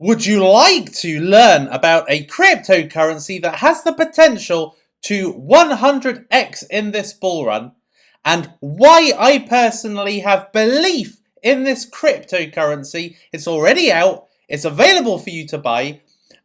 Would you like to learn about a cryptocurrency that has the potential to 100x in this bull run, and why I personally have belief in this cryptocurrency? It's already out, it's available for you to buy,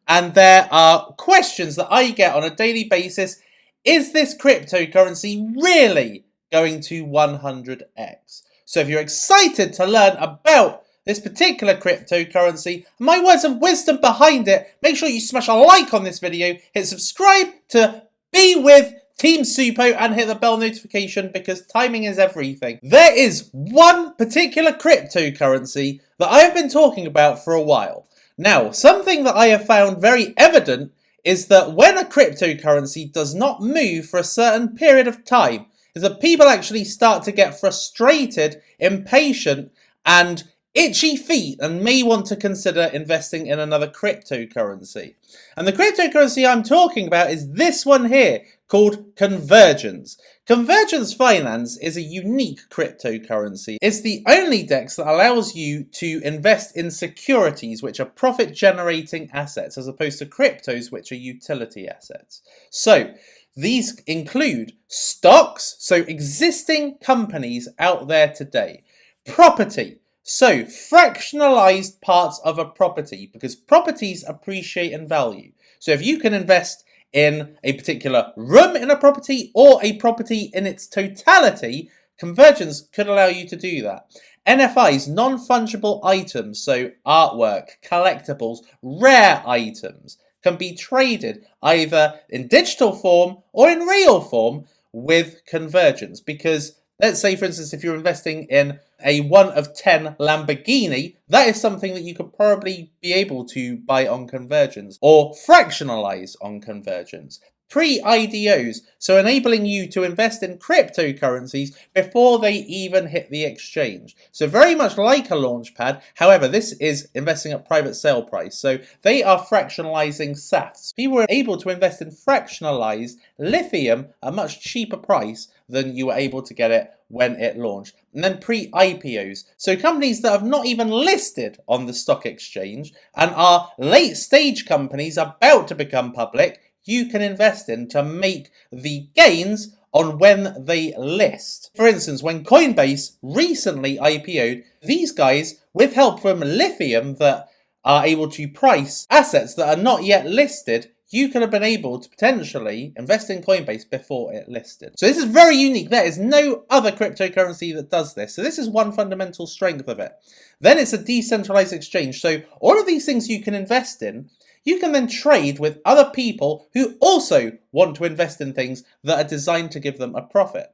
and there are questions that I get on a daily basis. Is this cryptocurrency really going to 100x? So if you're excited to learn about this particular cryptocurrency, my words of wisdom behind it, make sure you smash a like on this video, hit subscribe to be with Team Suppo, and hit the bell notification because timing is everything. There is one particular cryptocurrency that I have been talking about for a while. Now, something that I have found very evident is that when a cryptocurrency does not move for a certain period of time, is that people actually start to get frustrated, impatient, and itchy feet, and may want to consider investing in another cryptocurrency. And the cryptocurrency I'm talking about is this one here, called Convergence. Convergence Finance is a unique cryptocurrency. It's the only DEX that allows you to invest in securities, which are profit-generating assets, as opposed to cryptos, which are utility assets. So these include stocks, so existing companies out there today, property, so fractionalized parts of a property, because properties appreciate in value. So if you can invest in a particular room in a property or a property in its totality, Convergence could allow you to do that. NFIs, non-fungible items, so artwork, collectibles, rare items, can be traded either in digital form or in real form with Convergence, because let's say, for instance, if you're investing in a 1 of 10 Lamborghini, that is something that you could probably be able to buy on Convergence or fractionalize on Convergence. Pre-IDOs, so enabling you to invest in cryptocurrencies before they even hit the exchange. So very much like a launchpad, however, this is investing at private sale price. So they are fractionalizing SAFs. People were able to invest in fractionalized lithium at a much cheaper price than you were able to get it when it launched. And then pre-IPOs, so companies that have not even listed on the stock exchange and are late stage companies about to become public, you can invest in to make the gains on when they list. For instance, when Coinbase recently IPO'd, these guys, with help from Lithium that are able to price assets that are not yet listed, you could have been able to potentially invest in Coinbase before it listed. So this is very unique. There is no other cryptocurrency that does this. So this is one fundamental strength of it. Then it's a decentralized exchange. So all of these things you can invest in, you can then trade with other people who also want to invest in things that are designed to give them a profit.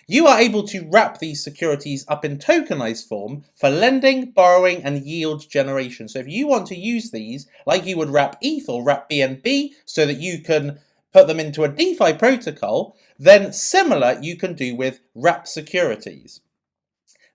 You are able to wrap these securities up in tokenized form for lending, borrowing, and yield generation. So if you want to use these, like you would wrap ETH or wrap BNB, so that you can put them into a DeFi protocol, then similar you can do with wrap securities.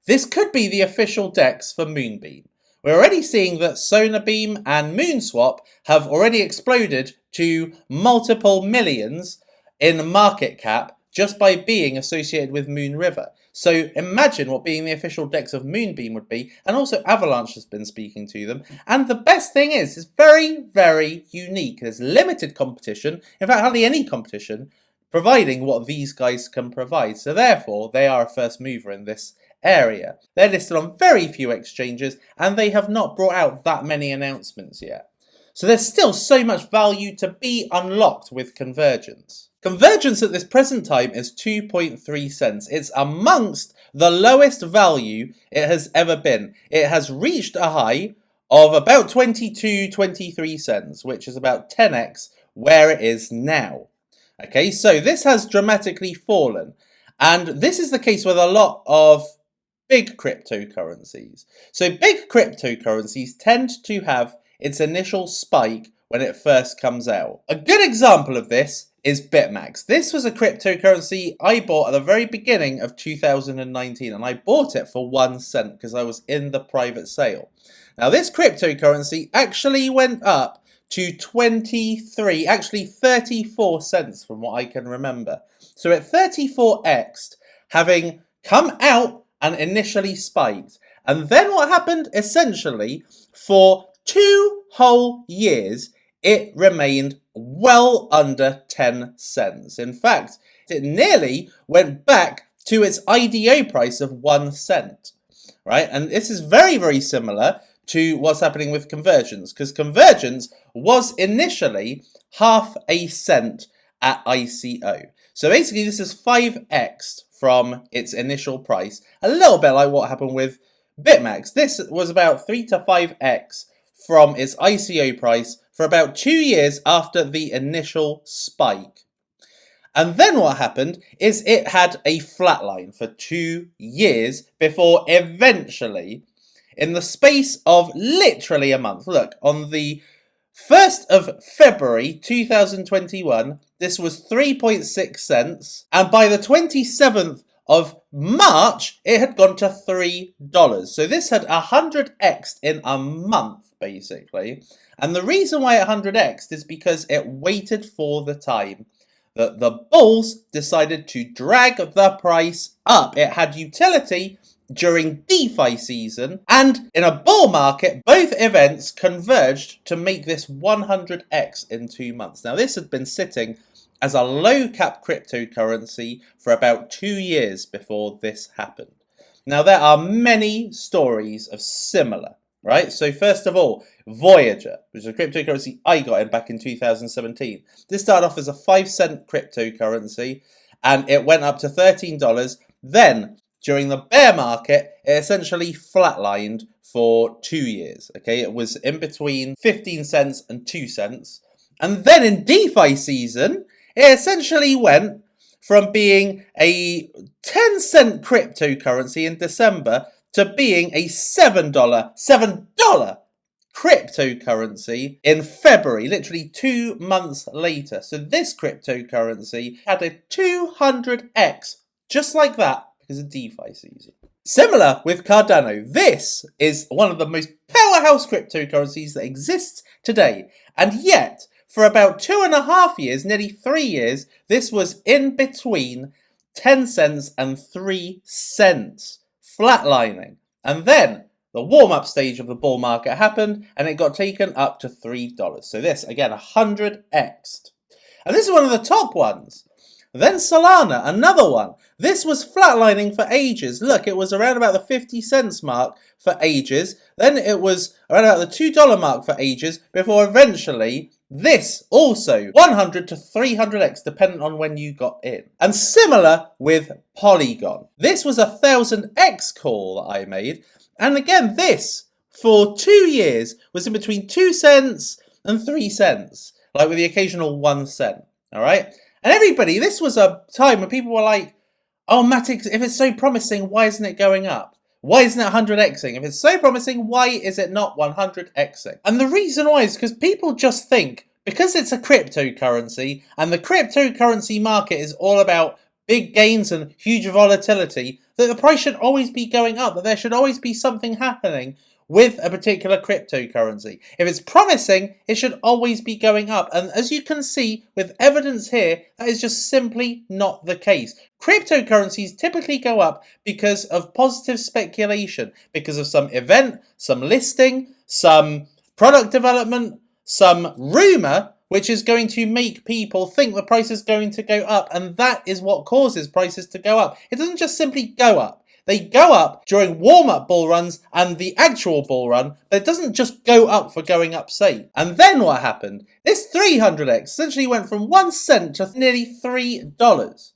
This could be the official DEX for Moonbeam. We're already seeing that SonarBeam and Moonswap have already exploded to multiple millions in market cap just by being associated with Moon River. So imagine what being the official DEX of Moonbeam would be, and also Avalanche has been speaking to them. And the best thing is, it's very, very unique. There's limited competition, in fact hardly any competition, providing what these guys can provide. So therefore, they are a first mover in this area. They're listed on very few exchanges, and they have not brought out that many announcements yet. So there's still so much value to be unlocked with Convergence. Convergence at this present time is 2.3 cents. It's amongst the lowest value it has ever been. It has reached a high of about 23 cents, which is about 10x where it is now. Okay, so this has dramatically fallen. And this is the case with a lot of big cryptocurrencies. So big cryptocurrencies tend to have its initial spike when it first comes out. A good example of this is Bitmax. This was a cryptocurrency I bought at the very beginning of 2019, and I bought it for 1 cent because I was in the private sale. Now this cryptocurrency actually went up to 34 cents from what I can remember. So it 34x'd, having come out and initially spiked. And then what happened? Essentially, for 2 whole years, it remained well under 10 cents. In fact, it nearly went back to its IDO price of 1 cent, right? And this is very, very similar to what's happening with Convergence, because Convergence was initially half a cent at ICO. So basically this is 5x from its initial price, a little bit like what happened with BitMax. This was about 3 to 5x from its ICO price for about 2 years after the initial spike. And then what happened is it had a flatline for 2 years before eventually, in the space of literally a month, look, on the 1st of February 2021, this was 3.6 cents, and by the 27th of March, it had gone to $3. So this had 100x'd in a month, basically. And the reason why it 100x'd is because it waited for the time that the bulls decided to drag the price up. It had utility during DeFi season, and in a bull market, both events converged to make this 100x in 2 months. Now, this had been sitting as a low cap cryptocurrency for about 2 years before this happened. Now, there are many stories of similar, right? So first of all, Voyager, which is a cryptocurrency I got in back in 2017. This started off as a 5-cent cryptocurrency, and it went up to $13. Then, during the bear market, it essentially flatlined for 2 years. Okay, it was in between 15 cents and 2 cents. And then in DeFi season, it essentially went from being a 10-cent cryptocurrency in December to being a $7 cryptocurrency in February, literally 2 months later. So this cryptocurrency had a 200x, just like that, because of DeFi season. Similar with Cardano, this is one of the most powerhouse cryptocurrencies that exists today. And yet, for about 2.5 years, nearly 3 years, this was in between 10 cents and 3 cents, flatlining. And then the warm-up stage of the bull market happened, and it got taken up to $3. So this, again, 100x'd. And this is one of the top ones. Then Solana, another one. This was flatlining for ages. Look, it was around about the 50 cents mark for ages. Then it was around about the $2 mark for ages, before eventually this also 100 to 300x, depending on when you got in. And similar with Polygon. This was a 1000x call that I made. And again, this, for 2 years, was in between 2 cents and 3 cents. Like with the occasional 1 cent. All right? And everybody, this was a time when people were like, oh, Matix, if it's so promising, why isn't it going up? Why isn't it 100xing? If it's so promising, why is it not 100xing? And the reason why is because people just think, because it's a cryptocurrency, and the cryptocurrency market is all about big gains and huge volatility, that the price should always be going up, that there should always be something happening with a particular cryptocurrency. If it's promising, it should always be going up. And as you can see with evidence here, that is just simply not the case. Cryptocurrencies typically go up because of positive speculation, because of some event, some listing, some product development, some rumor, which is going to make people think the price is going to go up. And that is what causes prices to go up. It doesn't just simply go up. They go up during warm-up bull runs and the actual bull run, but it doesn't just go up for going up's sake. And then what happened? This 300x essentially went from 1 cent to nearly $3.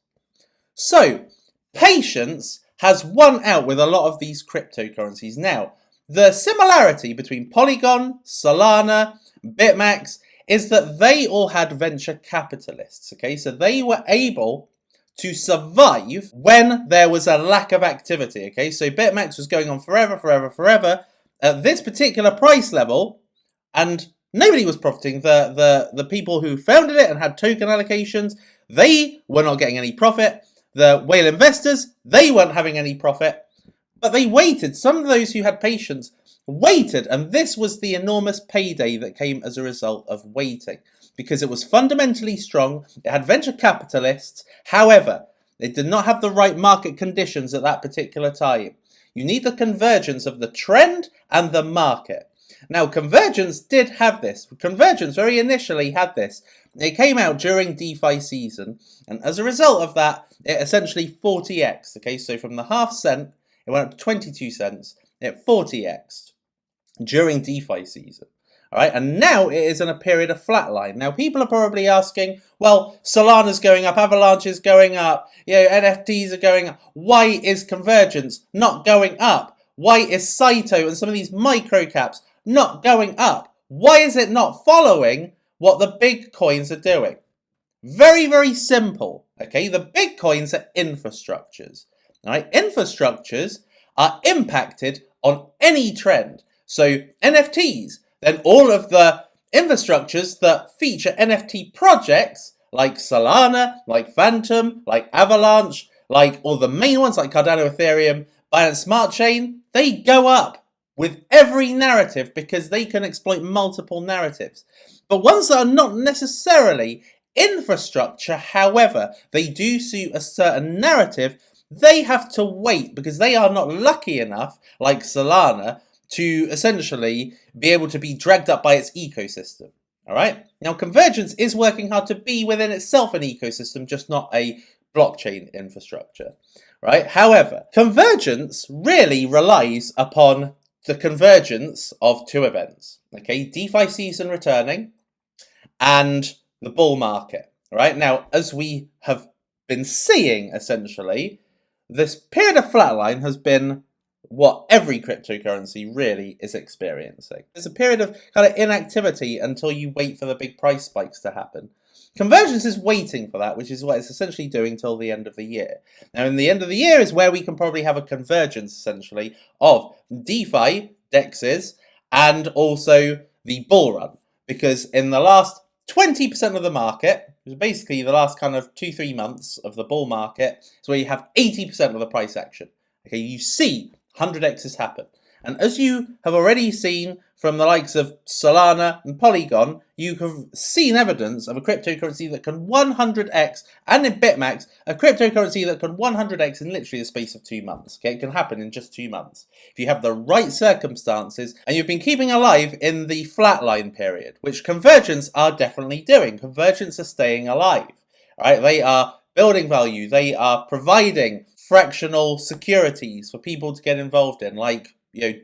So, patience has won out with a lot of these cryptocurrencies. Now, the similarity between Polygon, Solana, BitMax is that they all had venture capitalists, okay? So they were able to survive when there was a lack of activity, okay? So BitMax was going on forever at this particular price level, and nobody was profiting. The people who founded it and had token allocations, they were not getting any profit. The whale investors, they weren't having any profit, but they waited. Some of those who had patience waited, and this was the enormous payday that came as a result of waiting, because it was fundamentally strong. It had venture capitalists. However, it did not have the right market conditions at that particular time. You need the convergence of the trend and the market. Now, Convergence did have this. Convergence very initially had this. It came out during DeFi season, and as a result of that, it essentially 40x. Okay, so from the half cent, it went up to 22 cents. It 40x'd during DeFi season. All right, and now it is in a period of flatline. Now, people are probably asking, well, Solana's going up, Avalanche is going up, NFTs are going up. Why is Convergence not going up? Why is Saito and some of these micro caps not going up? Why is it not following what the big coins are doing? Very, very simple. Okay, the big coins are infrastructures. All right, infrastructures are impacted on any trend. So NFTs, then all of the infrastructures that feature NFT projects like Solana, like Phantom, like Avalanche, like all the main ones like Cardano, Ethereum, Binance Smart Chain, they go up with every narrative because they can exploit multiple narratives. But ones that are not necessarily infrastructure, however, they do suit a certain narrative, they have to wait because they are not lucky enough, like Solana, to essentially be able to be dragged up by its ecosystem. All right. Now, Convergence is working hard to be within itself an ecosystem, just not a blockchain infrastructure. Right. However, Convergence really relies upon the convergence of two events. Okay, DeFi season returning and the bull market. All right. Now, as we have been seeing, essentially, this period of flatline has been what every cryptocurrency really is experiencing. There's a period of kind of inactivity until you wait for the big price spikes to happen. Convergence is waiting for that, which is what it's essentially doing till the end of the year. Now, in the end of the year is where we can probably have a convergence, essentially, of DeFi, DEXs, and also the bull run. Because in the last 20% of the market, which is basically the last kind of 2-3 months of the bull market, is where you have 80% of the price action. Okay, you see 100x's happen. And as you have already seen from the likes of Solana and Polygon, you have seen evidence of a cryptocurrency that can 100x, and in Bitmax, a cryptocurrency that can 100x in literally the space of 2 months. Okay, it can happen in just 2 months. If you have the right circumstances, and you've been keeping alive in the flatline period, which Convergence are definitely doing. Convergence are staying alive. All right, they are building value. They are providing fractional securities for people to get involved in, like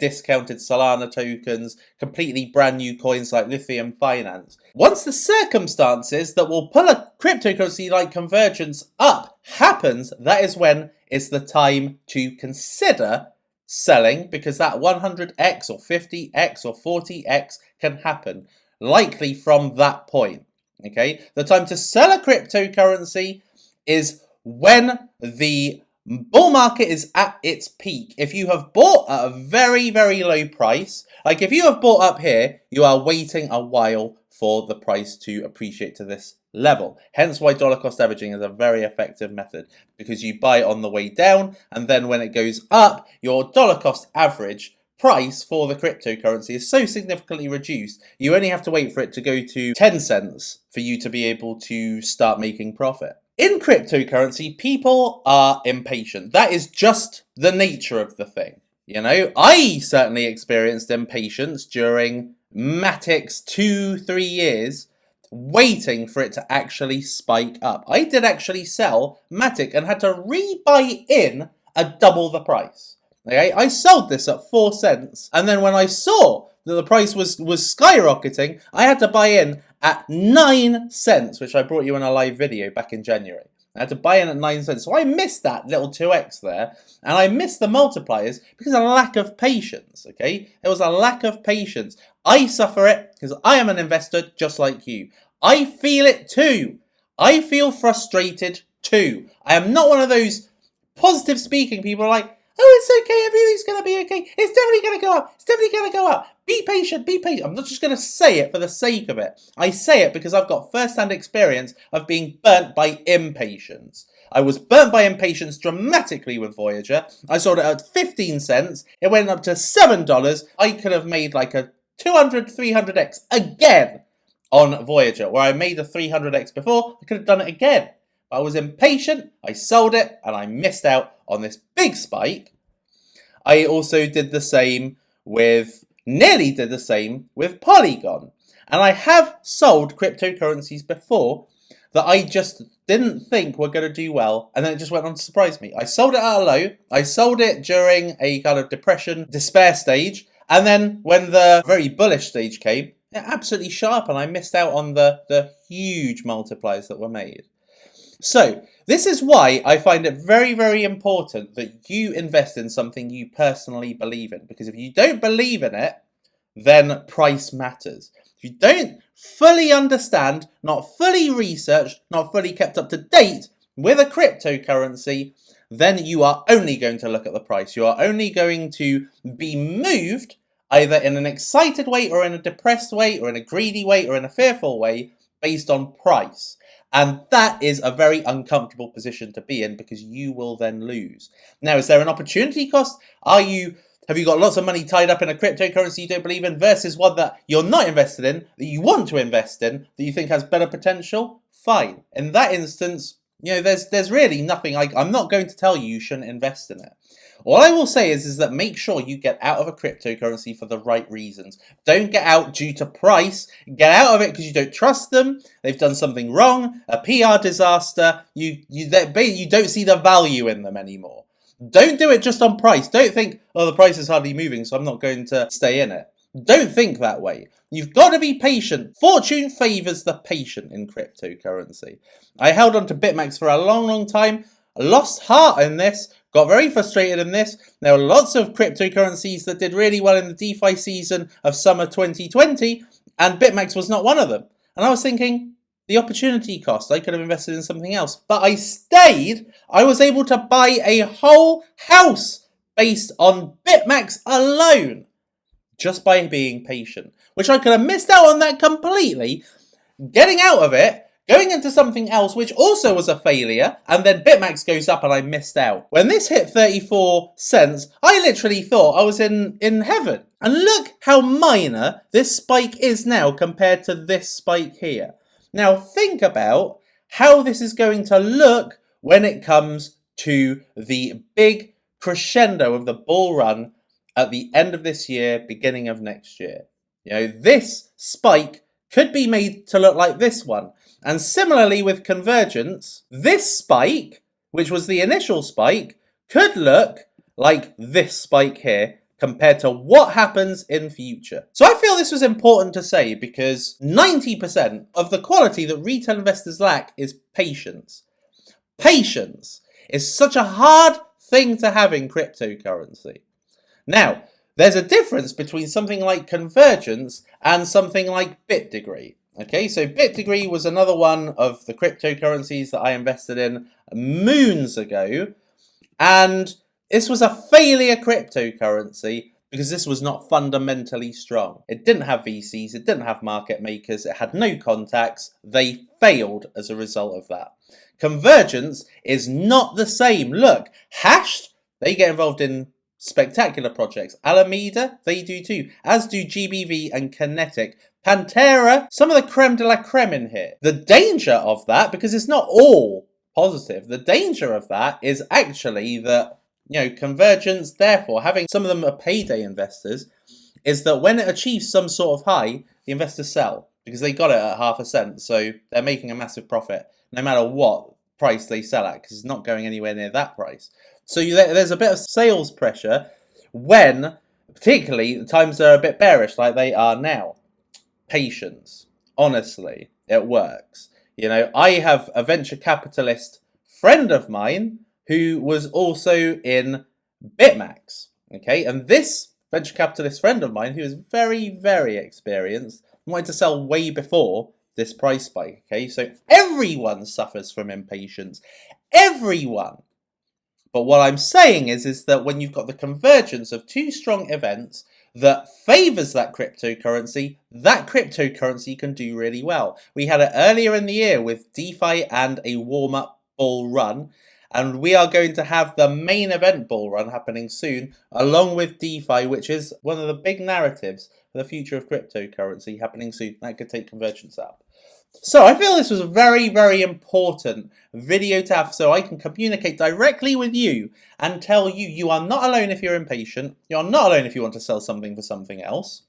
discounted Solana tokens, completely brand new coins like Lithium Finance. Once the circumstances that will pull a cryptocurrency like Convergence up happens, that is when it's the time to consider selling, because that 100x or 50x or 40x can happen, likely from that point. Okay, the time to sell a cryptocurrency is when the bull market is at its peak. If you have bought at a very, very low price, like if you have bought up here, you are waiting a while for the price to appreciate to this level. Hence why dollar cost averaging is a very effective method, because you buy on the way down, and then when it goes up, your dollar cost average price for the cryptocurrency is so significantly reduced, you only have to wait for it to go to 10 cents for you to be able to start making profit. In cryptocurrency, people are impatient. That is just the nature of the thing. I certainly experienced impatience during Matic's 2-3 years waiting for it to actually spike up. I did actually sell Matic and had to rebuy in at double the price. Okay, I sold this at 4 cents, and then when I saw that the price was skyrocketing, I had to buy in at 9 cents, which I brought you in a live video back in January. I had to buy in at 9 cents. So I missed that little 2x there, and I missed the multipliers because of a lack of patience, okay? There was a lack of patience. I suffer it because I am an investor just like you. I feel it too. I feel frustrated too. I am not one of those positive speaking people like, oh, it's okay, everything's going to be okay. It's definitely going to go up. It's definitely going to go up. Be patient, be patient. I'm not just going to say it for the sake of it. I say it because I've got first-hand experience of being burnt by impatience. I was burnt by impatience dramatically with Voyager. I sold it at 15 cents. It went up to $7. I could have made like a 200, 300x again on Voyager, where I made a 300x before. I could have done it again. I was impatient, I sold it, and I missed out on this big spike. I also did the same with nearly did the same with Polygon. And I have sold cryptocurrencies before that I just didn't think were going to do well, and then it just went on to surprise me. I sold it at a low, I sold it during a kind of depression, despair stage, and then when the very bullish stage came, it absolutely shot up and I missed out on the huge multipliers that were made. So, this is why I find it very, very important that you invest in something you personally believe in. Because if you don't believe in it, then price matters. If you don't fully understand, not fully researched, not fully kept up to date with a cryptocurrency, then you are only going to look at the price. You are only going to be moved either in an excited way or in a depressed way or in a greedy way or in a fearful way based on price. And that is a very uncomfortable position to be in because you will then lose. Now, is there an opportunity cost? Have you got lots of money tied up in a cryptocurrency you don't believe in versus one that you're not invested in, that you want to invest in, that you think has better potential? Fine. In that instance, there's really nothing. I'm not going to tell you shouldn't invest in it. All I will say is that make sure you get out of a cryptocurrency for the right reasons. Don't get out due to price. Get out of it because you don't trust them. They've done something wrong, a PR disaster. You don't see the value in them anymore. Don't do it just on price. Don't think, oh, the price is hardly moving, so I'm not going to stay in it. Don't think that way. You've got to be patient. Fortune favors the patient in cryptocurrency. I held on to BitMax for a long, long time. I lost heart in this. Got very frustrated in this. There were lots of cryptocurrencies that did really well in the DeFi season of summer 2020, and BitMax was not one of them. And I was thinking, the opportunity cost, I could have invested in something else. But I stayed. I was able to buy a whole house based on BitMax alone, just by being patient, which I could have missed out on that completely, getting out of it, going into something else which also was a failure, and then BitMax goes up and I missed out. When this hit 34 cents, I literally thought I was in heaven. And look how minor this spike is now compared to this spike here. Now think about how this is going to look when it comes to the big crescendo of the bull run at the end of this year, beginning of next year. This spike could be made to look like this one. And similarly with Convergence, this spike, which was the initial spike, could look like this spike here compared to what happens in future. So I feel this was important to say because 90% of the quality that retail investors lack is patience. Patience is such a hard thing to have in cryptocurrency. Now, there's a difference between something like Convergence and something like BitDegree. Okay, so BitDegree was another one of the cryptocurrencies that I invested in moons ago, and this was a failure cryptocurrency because this was not fundamentally strong. It didn't have VCs, it didn't have market makers, it had no contacts. They failed as a result of that. Convergence is not the same. Look, Hashed, they get involved in spectacular projects. Alameda, they do too, as do GBV and Kinetic. Pantera, some of the creme de la creme in here. The danger of that, because it's not all positive, the danger of that is actually that, Convergence, therefore, having some of them are payday investors, is that when it achieves some sort of high, the investors sell because they got it at 0.5 cent, so they're making a massive profit no matter what price they sell at because it's not going anywhere near that price. So there's a bit of sales pressure when, particularly, the times are a bit bearish like they are now. Patience. Honestly, it works. I have a venture capitalist friend of mine who was also in BitMax. Okay, and this venture capitalist friend of mine, who is very, very experienced, wanted to sell way before this price spike. Okay, so everyone suffers from impatience. Everyone. But what I'm saying is that when you've got the convergence of two strong events that favors that cryptocurrency can do really well. We had it earlier in the year with DeFi and a warm-up bull run, and we are going to have the main event bull run happening soon, along with DeFi, which is one of the big narratives for the future of cryptocurrency happening soon. That could take Convergence up. So I feel this was a very, very important video to have so I can communicate directly with you and tell you you are not alone if you're impatient. You're not alone if you want to sell something for something else.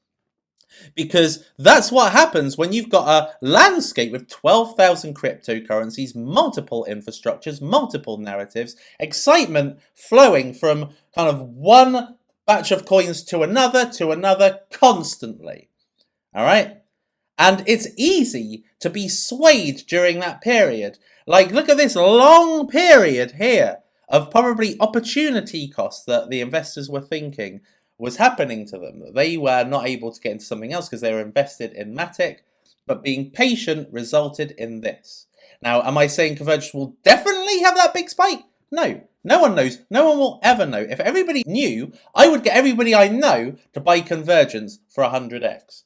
Because that's what happens when you've got a landscape with 12,000 cryptocurrencies, multiple infrastructures, multiple narratives, excitement flowing from kind of one batch of coins to another constantly. All right? And it's easy to be swayed during that period. Like, look at this long period here of probably opportunity costs that the investors were thinking was happening to them. They were not able to get into something else because they were invested in Matic, but being patient resulted in this. Now, am I saying Convergence will definitely have that big spike? No. No one knows. No one will ever know. If everybody knew, I would get everybody I know to buy Convergence for 100x.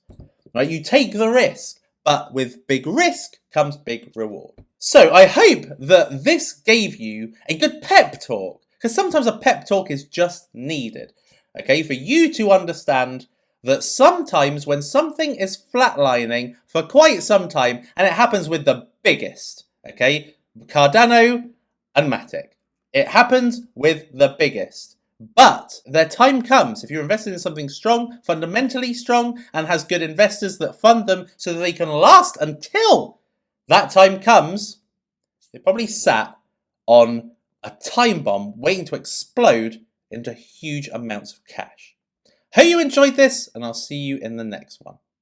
Right? You take the risk, but with big risk comes big reward. So I hope that this gave you a good pep talk, because sometimes a pep talk is just needed, okay, for you to understand that sometimes when something is flatlining for quite some time, and it happens with the biggest, okay, Cardano and Matic, it happens with the biggest. But their time comes. If you're invested in something strong, fundamentally strong, and has good investors that fund them so that they can last until that time comes, they probably sat on a time bomb waiting to explode into huge amounts of cash. Hope you enjoyed this, and I'll see you in the next one.